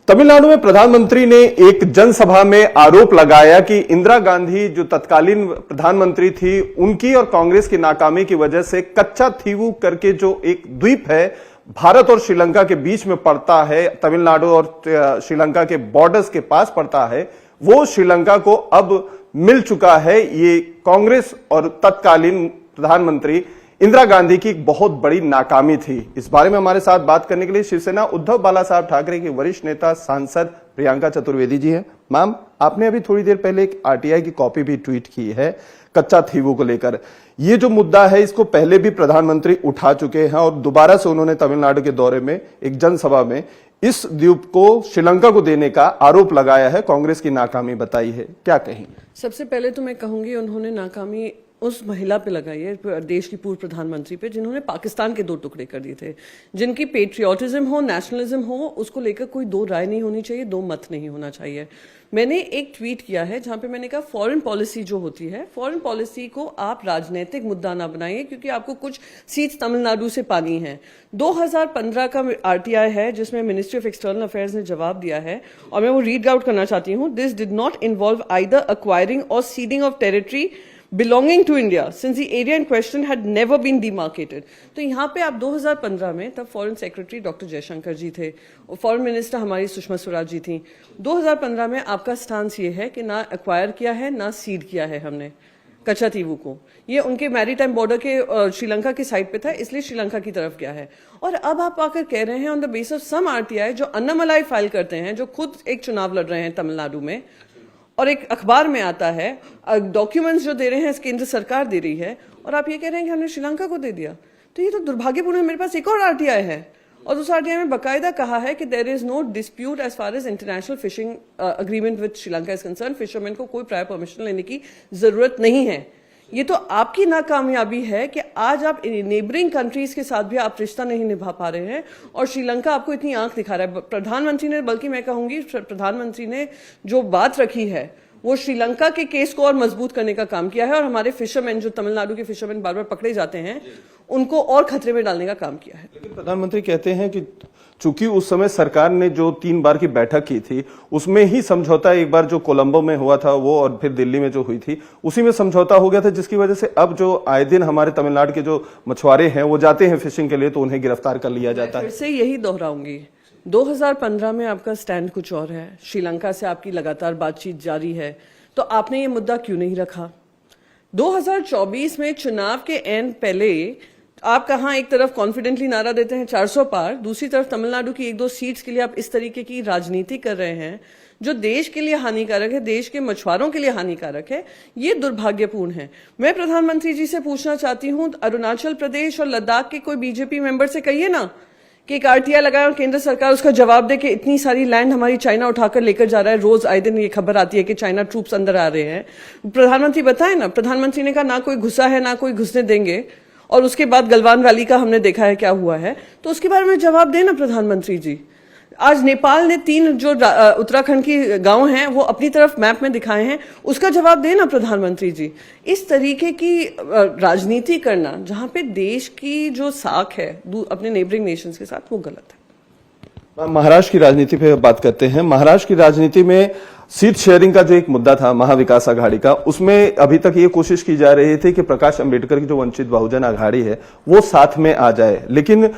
तमिलनाडु में प्रधानमंत्री ने एक जनसभा में आरोप लगाया कि इंदिरा गांधी जो तत्कालीन प्रधानमंत्री थी, उनकी और कांग्रेस की नाकामी की वजह से कच्चा थीवू करके जो एक द्वीप है भारत और श्रीलंका के बीच में पड़ता है, तमिलनाडु और श्रीलंका के बॉर्डर्स के पास पड़ता है, वो श्रीलंका को अब मिल चुका है। ये कांग्रेस और तत्कालीन प्रधानमंत्री इंदिरा गांधी की एक बहुत बड़ी नाकामी थी। इस बारे में हमारे साथ बात करने के लिए शिवसेना उद्धव बाला साहब ठाकरे की वरिष्ठ नेता सांसद प्रियंका चतुर्वेदी जी हैं। मैम, आपने अभी थोड़ी देर पहले एक आरटीआई की कॉपी भी ट्वीट की है कच्चा थीवू को लेकर। ये जो मुद्दा है, इसको पहले भी प्रधानमंत्री उठा चुके हैं और दोबारा से उन्होंने तमिलनाडु के दौरे में एक जनसभा में इस द्वीप को श्रीलंका को देने का आरोप लगाया है, कांग्रेस की नाकामी बताई है। क्या कहेंगे? सबसे पहले तो मैं कहूंगी उन्होंने नाकामी उस महिला पे लगाई है, देश की पूर्व प्रधानमंत्री पे, जिन्होंने पाकिस्तान के दो टुकड़े कर दिए थे। जिनकी पेट्रियोटिज्म हो, नेशनलिज्म हो, उसको लेकर कोई दो राय नहीं होनी चाहिए, दो मत नहीं होना चाहिए। मैंने एक ट्वीट किया है जहां पे मैंने कहा फॉरेन पॉलिसी जो होती है, फॉरेन पॉलिसी को आप राजनीतिक मुद्दा ना बनाइए, क्योंकि आपको कुछ सीट्स तमिलनाडु से पानी है। 2015 का आरटीआई है जिसमें मिनिस्ट्री ऑफ एक्सटर्नल अफेयर्स ने जवाब दिया है और मैं वो रीड आउट करना चाहती हूँ। This did not involve either acquiring और seeding of territory belonging to India since the area in question had never been demarcated। तो यहाँ पे आप 2015 में, तब फॉरेन सेक्रेटरी डॉक्टर जयशंकर जी थे और फॉरेन मिनिस्टर हमारी सुषमा स्वराज जी थी। 2015 में आपका स्टांस ये है कि ना एक्वायर किया है ना सीड किया है हमने कच्चा थीवू को। ये उनके मैरीटाइम बॉर्डर के श्रीलंका की साइड पे था, इसलिए श्रीलंका की तरफ गया है। और अब आप आकर कह रहे हैं on the base of some RTI जो अन्नामलाई फाइल करते हैं, जो खुद एक चुनाव लड़ रहे हैं तमिलनाडु में, और एक अखबार में आता है, डॉक्यूमेंट्स जो दे रहे हैं केंद्र सरकार दे रही है, और आप ये कह रहे हैं कि हमने श्रीलंका को दे दिया। तो ये तो दुर्भाग्यपूर्ण है। मेरे पास एक और आरटीआई है और उस आरटीआई में बकायदा कहा है कि there is no dispute as far as international fishing agreement with Sri Lanka is concern. Fisherman को कोई प्रायर परमिशन लेने की जरूरत नहीं है। ये तो आपकी नाकामयाबी है कि आज आप नेबरिंग कंट्रीज के साथ भी आप रिश्ता नहीं निभा पा रहे हैं और श्रीलंका आपको इतनी आंख दिखा रहा है। प्रधानमंत्री ने, बल्कि मैं कहूंगी प्रधानमंत्री ने जो बात रखी है वो श्रीलंका के केस को और मजबूत करने का काम किया है और हमारे फिशरमैन, जो तमिलनाडु के फिशरमैन बार बार पकड़े जाते हैं, उनको और खतरे में डालने का काम किया है। लेकिन प्रधानमंत्री कहते हैं कि चूंकि उस समय सरकार ने जो 3 बार की बैठक की थी, उसमें ही समझौता, एक बार जो कोलंबो में हुआ था वो, और फिर दिल्ली में जो हुई थी, उसी में समझौता हो गया था, जिसकी वजह से अब जो आए दिन हमारे तमिलनाडु के जो मछुआरे हैं वो जाते हैं फिशिंग के लिए, तो उन्हें गिरफ्तार कर लिया जाता है। फिर से यही दोहराऊंगी, 2015 में आपका स्टैंड कुछ और है, श्रीलंका से आपकी लगातार बातचीत जारी है, तो आपने ये मुद्दा क्यों नहीं रखा? 2024 में चुनाव के एंड पहले आप कहां एक तरफ कॉन्फिडेंटली नारा देते हैं 400 पार, दूसरी तरफ तमिलनाडु की 1-2 सीट्स के लिए आप इस तरीके की राजनीति कर रहे हैं जो देश के लिए हानिकारक है, देश के मछुआरों के लिए हानिकारक है। ये दुर्भाग्यपूर्ण है। मैं प्रधानमंत्री जी से पूछना चाहती हूं, अरुणाचल प्रदेश और लद्दाख के कोई बीजेपी मेंबर से कहिए ना कि एक आरटीआई लगाए और केंद्र सरकार उसका जवाब दे कि इतनी सारी लैंड हमारी चाइना उठाकर लेकर जा रहा है। रोज आए दिन ये खबर आती है कि चाइना ट्रूप्स अंदर आ रहे हैं। प्रधानमंत्री बताए ना, प्रधानमंत्री ने कहा ना कोई घुसा है ना कोई घुसने देंगे, और उसके बाद गलवान वैली का हमने देखा है क्या हुआ है। तो उसके बारे में जवाब देना प्रधानमंत्री जी। आज नेपाल ने 3 जो उत्तराखंड की गांव हैं वो अपनी तरफ मैप में दिखाए हैं, उसका जवाब देना प्रधानमंत्री जी। इस तरीके की राजनीति करना जहां पे देश की जो साख है अपने नेबरिंग नेशंस के साथ, वो गलत है। महाराष्ट्र की राजनीति पे बात करते हैं। महाराष्ट्र की राजनीति में सीट शेयरिंग का जो एक मुद्दा था महाविकास आघाड़ी का, उसमें अभी तक ये कोशिश की जा रही थी कि प्रकाश अंबेडकर की जो वंचित बहुजन आघाड़ी है वो साथ में आ जाए, लेकिन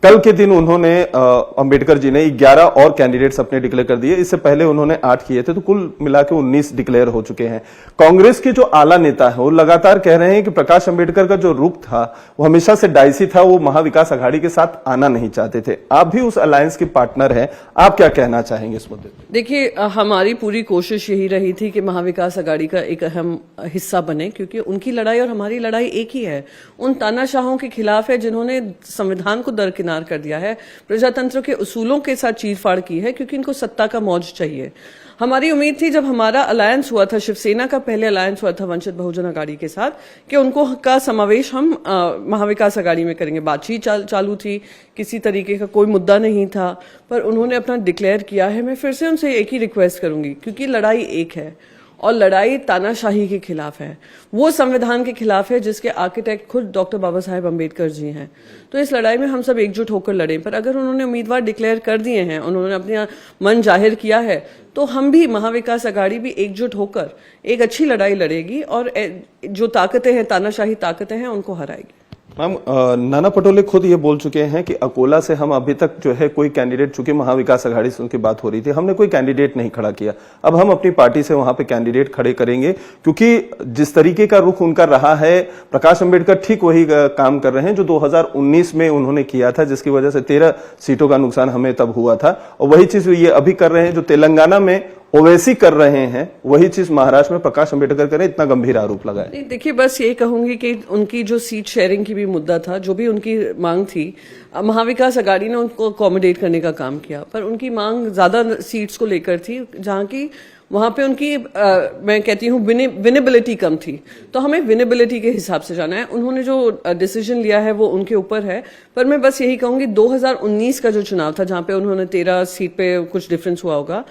कल के दिन उन्होंने अंबेडकर जी ने 11 और कैंडिडेट्स अपने डिक्लेयर कर दिए। इससे पहले उन्होंने 8 किए थे, तो कुल मिला के 19 डिक्लेयर हो चुके हैं। कांग्रेस के जो आला नेता है वो लगातार कह रहे हैं कि प्रकाश अंबेडकर का जो रुख था वो हमेशा से डाइसी था, वो महाविकास आघाड़ी के साथ आना नहीं चाहते थे। आप भी उस अलायंस के पार्टनर हैं, आप क्या कहना चाहेंगे इस मुद्दे पर? देखिए, हमारी पूरी कोशिश यही रही थी कि महाविकास आघाड़ी का एक अहम हिस्सा बने, क्योंकि उनकी लड़ाई और हमारी लड़ाई एक ही है। उन तानाशाहों के खिलाफ है जिन्होंने संविधान को दरकिनार कर दिया है, प्रजातंत्र के उसूलों के साथ चीरफाड़ की है, क्योंकि इनको सत्ता का मौज चाहिए। हमारी उम्मीद थी जब हमारा अलायंस हुआ था, शिवसेना का पहले अलायंस हुआ था वंचित बहुजन आघाड़ी के साथ, कि उनको का समावेश हम महाविकास आघाड़ी में करेंगे। बातचीत चालू थी, किसी तरीके का कोई मुद्दा नहीं था, पर उन्होंने अपना डिक्लेयर किया है। मैं फिर से उनसे एक ही रिक्वेस्ट करूंगी, क्योंकि लड़ाई एक है और लड़ाई तानाशाही के खिलाफ है, वो संविधान के खिलाफ है जिसके आर्किटेक्ट खुद डॉक्टर बाबा साहेब अम्बेडकर जी हैं। तो इस लड़ाई में हम सब एकजुट होकर लड़ें। पर अगर उन्होंने उम्मीदवार डिक्लेयर कर दिए हैं, उन्होंने अपना मन जाहिर किया है, तो हम भी महाविकास आघाड़ी भी एकजुट होकर एक अच्छी लड़ाई लड़ेगी और जो ताकतें हैं, तानाशाही ताकतें हैं, उनको हराएगी। मैम, नाना पटोले खुद ये बोल चुके हैं कि अकोला से हम अभी तक जो है कोई कैंडिडेट, चूंकि महाविकास आघाड़ी से उनकी बात हो रही थी, हमने कोई कैंडिडेट नहीं खड़ा किया। अब हम अपनी पार्टी से वहां पे कैंडिडेट खड़े करेंगे, क्योंकि जिस तरीके का रुख उनका रहा है, प्रकाश अंबेडकर ठीक वही काम कर रहे हैं जो 2019 में उन्होंने किया था, जिसकी वजह से 13 सीटों का नुकसान हमें तब हुआ था। और वही चीज ये अभी कर रहे हैं जो तेलंगाना में ओवैसी कर रहे हैं, वही चीज महाराष्ट्र में प्रकाश अंबेडकर करें। इतना गंभीर आरोप लगाया। नहीं, देखिए, बस ये कहूंगी कि उनकी जो सीट शेयरिंग की भी मुद्दा था, जो भी उनकी मांग थी, महाविकास आघाड़ी ने उनको अकोमोडेट करने का काम किया, पर उनकी मांग ज्यादा सीट्स को लेकर थी, जहां की वहां पे उनकी मैं कहती हूँ विनेबिलिटी कम थी। तो हमें विनेबिलिटी के हिसाब से जाना है। उन्होंने जो डिसीजन लिया है वो उनके ऊपर है। पर मैं बस यही कहूंगी, 2019 का जो चुनाव था, जहां पे उन्होंने 13 सीट पे कुछ डिफरेंस हुआ होगा,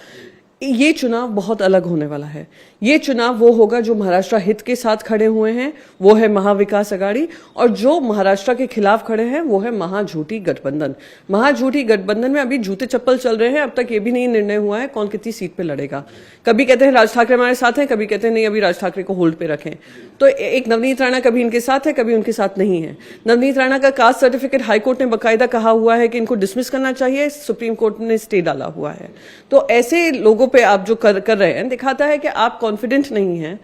ये चुनाव बहुत अलग होने वाला है। ये चुनाव वो होगा जो महाराष्ट्र हित के साथ खड़े हुए हैं, वो है महाविकास आघाड़ी, और जो महाराष्ट्र के खिलाफ खड़े हैं वो है महाझूठी गठबंधन। महाझूठी गठबंधन में अभी जूते चप्पल चल रहे हैं। अब तक ये भी नहीं निर्णय हुआ है कौन कितनी सीट पे लड़ेगा। कभी कहते हैं राज ठाकरे हमारे साथ हैं, कभी कहते हैं नहीं, अभी राज ठाकरे को होल्ड पे रखें। तो एक नवनीत राणा कभी इनके साथ है, कभी उनके साथ नहीं है। नवनीत राणा का कास्ट सर्टिफिकेट हाईकोर्ट ने बाकायदा कहा हुआ है कि इनको डिसमिस करना चाहिए, सुप्रीम कोर्ट ने स्टे डाला हुआ है। तो ऐसे लोगों पे आप जो कर रहे हैं, दिखाता है कि आप कॉन्फिडेंट नहीं हैं,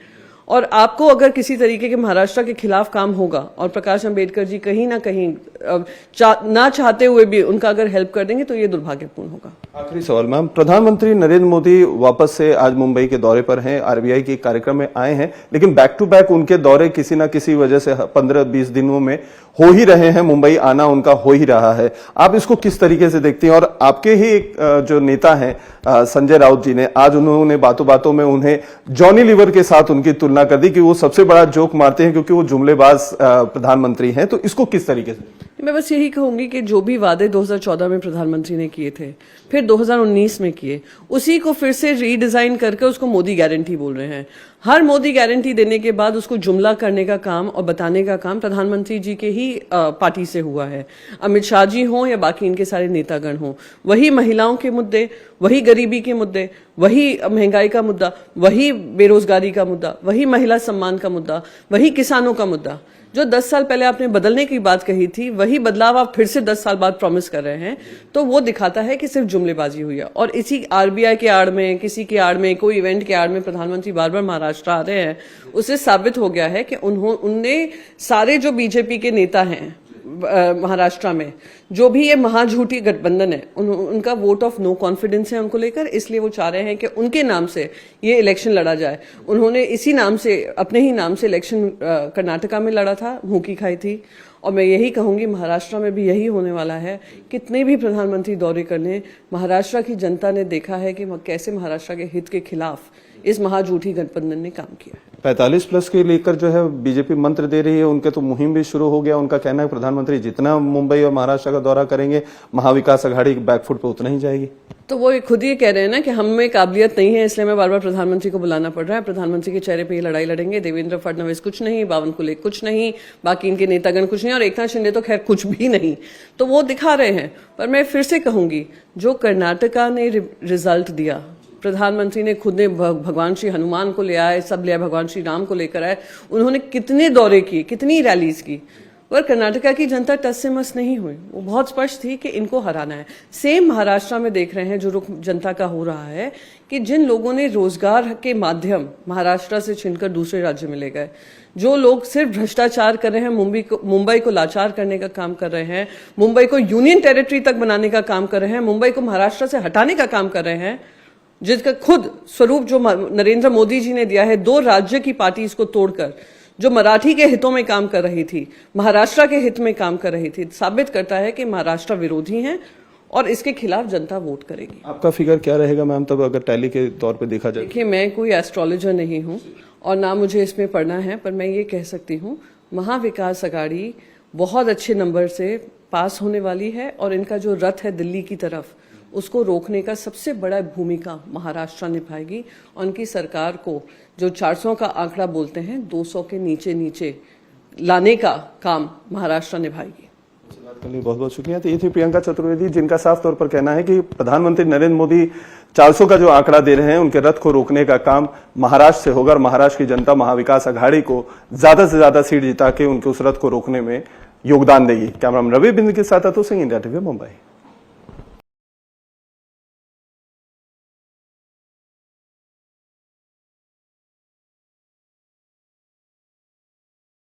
और आपको अगर किसी तरीके के महाराष्ट्र के खिलाफ काम होगा और प्रकाश अंबेडकर जी कहीं ना कहीं ना चाहते हुए भी उनका अगर हेल्प कर देंगे, तो ये दुर्भाग्यपूर्ण होगा। आखिरी सवाल मैम, प्रधानमंत्री नरेंद्र मोदी वापस से आज मुंबई के दौरे पर हैं, आरबीआई के कार्यक्रम में आए हैं, लेकिन बैक टू बैक उनके दौरे किसी ना किसी वजह से 15-20 दिनों में हो ही रहे हैं। मुंबई आना उनका हो ही रहा है। आप इसको किस तरीके से देखती हैं? और आपके ही एक जो नेता हैं संजय राउत जी ने आज उन्होंने बातों बातों में उन्हें जॉनी लीवर के साथ उनकी तुलना कर दी कि वो सबसे बड़ा जोक मारते हैं क्योंकि वो जुमलेबाज प्रधानमंत्री हैं। तो इसको किस तरीके से? मैं बस यही कहूंगी कि जो भी वादे 2014 में प्रधानमंत्री ने किए थे, फिर 2019 में किए, उसी को फिर से रीडिजाइन करके उसको मोदी गारंटी बोल रहे हैं। हर मोदी गारंटी देने के बाद उसको जुमला करने का काम और बताने का काम प्रधानमंत्री जी के ही पार्टी से हुआ है। अमित शाह जी हों या बाकी इनके सारे नेतागण हों, वही महिलाओं के मुद्दे, वही गरीबी के मुद्दे, वही महंगाई का मुद्दा, वही बेरोजगारी का मुद्दा, वही महिला सम्मान का मुद्दा, वही किसानों का मुद्दा। जो 10 साल पहले आपने बदलने की बात कही थी, वही बदलाव आप फिर से 10 साल बाद प्रॉमिस कर रहे हैं। तो वो दिखाता है कि सिर्फ जुमलेबाजी हुई है। और इसी आरबीआई के आड़ में, किसी के आड़ में, कोई इवेंट के आड़ में प्रधानमंत्री बार बार महाराष्ट्र आ रहे हैं। उससे साबित हो गया है कि उनने सारे जो बीजेपी के नेता हैं महाराष्ट्र में, जो भी ये महाझूठी गठबंधन है, उनका वोट ऑफ नो कॉन्फिडेंस है उनको लेकर। इसलिए वो चाह रहे हैं कि उनके नाम से ये इलेक्शन लड़ा जाए। उन्होंने इसी नाम से, अपने ही नाम से इलेक्शन कर्नाटका में लड़ा था, मुंह की खाई थी। और मैं यही कहूंगी महाराष्ट्र में भी यही होने वाला है। कितने भी प्रधानमंत्री दौरे कर लें, महाराष्ट्र की जनता ने देखा है कि कैसे महाराष्ट्र के हित के खिलाफ इस महाझूठी गठबंधन ने काम किया। 45+ के लेकर जो है बीजेपी मंत्र दे रही है, उनके तो मुहिम भी शुरू हो गया। उनका कहना है प्रधानमंत्री जितना मुंबई और महाराष्ट्र का दौरा करेंगे, महाविकास आघाड़ी बैकफुट पे उतना ही जाएगी। तो वो खुद ही कह रहे हैं ना कि हम में काबिलियत नहीं है, इसलिए मैं बार बार प्रधानमंत्री को बुलाना पड़ रहा है। प्रधानमंत्री के चेहरे पे ये लड़ाई लड़ेंगे। देवेंद्र फडणवीस कुछ नहीं, बावनकुले कुछ नहीं, बाकी इनके नेतागण कुछ नहीं, और एकनाथ शिंदे तो खैर कुछ भी नहीं। तो वो दिखा रहे हैं। पर मैं फिर से कहूंगी, जो कर्नाटका ने रिजल्ट दिया, प्रधानमंत्री ने खुद ने भगवान श्री हनुमान को ले आए, सब ले आए, भगवान श्री राम को लेकर आए। उन्होंने कितने दौरे किए, कितनी रैलीज की, पर कर्नाटका की जनता टस से मस नहीं हुई। वो बहुत स्पष्ट थी कि इनको हराना है। सेम महाराष्ट्र में देख रहे हैं जो रुख जनता का हो रहा है कि जिन लोगों ने रोजगार के माध्यम महाराष्ट्र से छीनकर दूसरे राज्य में ले गए, जो लोग सिर्फ भ्रष्टाचार कर रहे हैं, मुंबई को लाचार करने का काम कर रहे हैं, मुंबई को यूनियन टेरिटरी तक बनाने का काम कर रहे हैं, मुंबई को महाराष्ट्र से हटाने का काम कर रहे हैं, जिसका खुद स्वरूप जो नरेंद्र मोदी जी ने दिया है, 2 राज्य की पार्टी इसको तोड़कर, जो मराठी के हितों में काम कर रही थी, महाराष्ट्र के हित में काम कर रही थी, साबित करता है कि महाराष्ट्र विरोधी हैं और इसके खिलाफ जनता वोट करेगी। आपका फिगर क्या रहेगा मैम तब अगर टैली के तौर पे देखा जाए? देखिए, मैं कोई एस्ट्रोलॉजर नहीं हूं और ना मुझे इसमें पढ़ना है, पर मैं ये कह सकती हूं महाविकास आघाड़ी बहुत अच्छे नंबर से पास होने वाली है और इनका जो रथ है दिल्ली की तरफ, उसको रोकने का सबसे बड़ा भूमिका महाराष्ट्र निभाएगी। उनकी सरकार को जो 400 का आंकड़ा बोलते हैं 200 के नीचे नीचे लाने का काम महाराष्ट्र निभाएगी। बात करने के लिए बहुत बहुत शुक्रिया। तो ये थी प्रियंका चतुर्वेदी, जिनका साफ तौर पर कहना है कि प्रधानमंत्री नरेंद्र मोदी 400 का जो आंकड़ा दे रहे हैं उनके रथ को रोकने का काम महाराष्ट्र से होगा और महाराष्ट्र की जनता महाविकास अघाड़ी को ज्यादा से ज्यादा सीट जिता के उनके उस रथ को रोकने में योगदान देगी। कैमरामैन रवि बिंद के साथ अतुल सिंह, इंडिया टीवी, मुंबई।